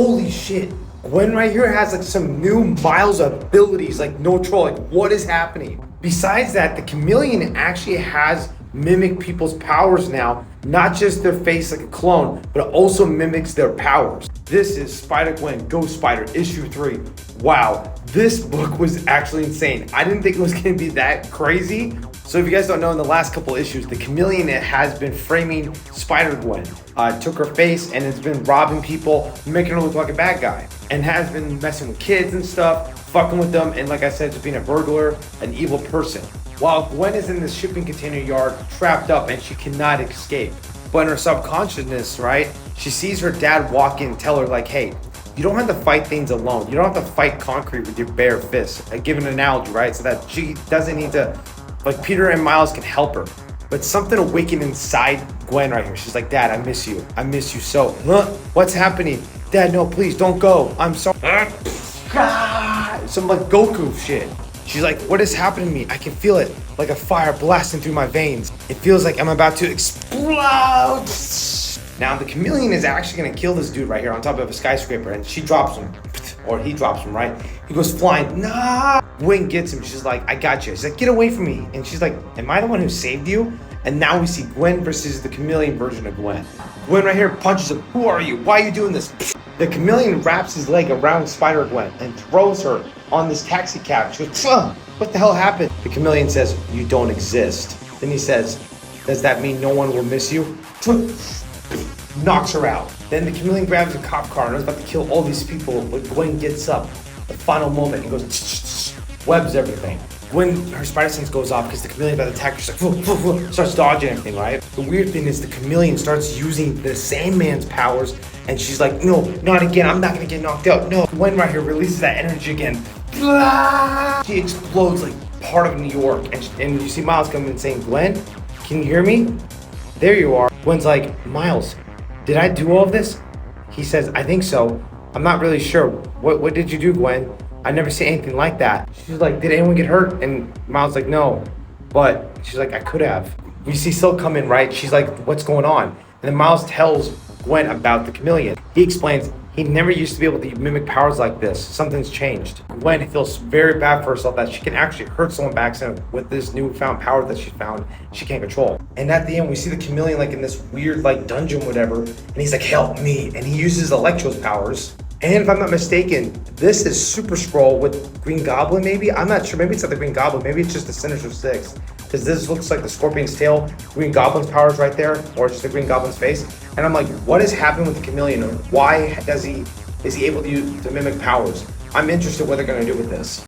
Holy shit. Gwen right here has like some new Miles abilities, like no troll, like what is happening? Besides that, the chameleon actually has mimic people's powers now, not just their face like a clone, but it also mimics their powers. This is Spider-Gwen Ghost Spider issue 3. Wow, this book was actually insane. I didn't think it was gonna be that crazy. So if you guys don't know, in the last couple issues, the chameleon has been framing Spider-Gwen. Took her face and has been robbing people, making her look like a bad guy. And has been messing with kids and stuff, fucking with them, and like I said, just being a burglar, an evil person. While Gwen is in the shipping container yard, trapped up, and she cannot escape. But in her subconsciousness, right, she sees her dad walk in and tell her like, hey, you don't have to fight things alone. You don't have to fight concrete with your bare fists. I give an analogy, right? So that she doesn't need to, like Peter and Miles can help her. But something awakened inside Gwen right here. She's like, Dad, I miss you. I miss you so. Huh? What's happening? Dad, no, please don't go. I'm sorry. Some like Goku shit. She's like, what is happening to me? I can feel it like a fire blasting through my veins. It feels like I'm about to explode. Now the chameleon is actually gonna kill this dude right here on top of a skyscraper, and she drops him, or he drops him, right? He goes flying, nah. Gwen gets him, she's like, I got you. She's like, get away from me. And she's like, am I the one who saved you? And now we see Gwen versus the chameleon version of Gwen. Gwen right here punches him, who are you? Why are you doing this? The chameleon wraps his leg around Spider-Gwen and throws her on this taxi cab. She goes, what the hell happened? The chameleon says, you don't exist. Then he says, does that mean no one will miss you? Knocks her out. Then the chameleon grabs a cop car and is about to kill all these people, but Gwen gets up. The final moment, he goes, webs everything. When her spider sense goes off because the chameleon about to attack her, she's like, starts dodging everything, right? The weird thing is the chameleon starts using the Sandman's powers, and she's like, no, not again, I'm not gonna get knocked out, no. Gwen right here releases that energy again. She explodes like part of New York, and you see Miles coming and saying, Gwen, can you hear me? There you are. Gwen's like, Miles, did I do all of this? He says, I think so. I'm not really sure. What did you do, Gwen? I never see anything like that. She's like, did anyone get hurt? And Miles like, no. But she's like, I could have. We see Silk come in, right? She's like, what's going on? And then Miles tells Gwen about the chameleon. He explains, he never used to be able to mimic powers like this. Something's changed. Gwen feels very bad for herself that she can actually hurt someone by accident with this newfound power that she found she can't control. And at the end, we see the chameleon like in this weird like dungeon, whatever. And he's like, help me. And he uses Electro's powers. And if I'm not mistaken, this is Super Skrull with Green Goblin, maybe? I'm not sure. Maybe it's not the Green Goblin. Maybe it's just the Sinister Six. Because this looks like the Scorpion's tail, Green Goblin's powers right there, or just the Green Goblin's face. And I'm like, what is happening with the chameleon? Why is he able to mimic powers? I'm interested in what they're going to do with this.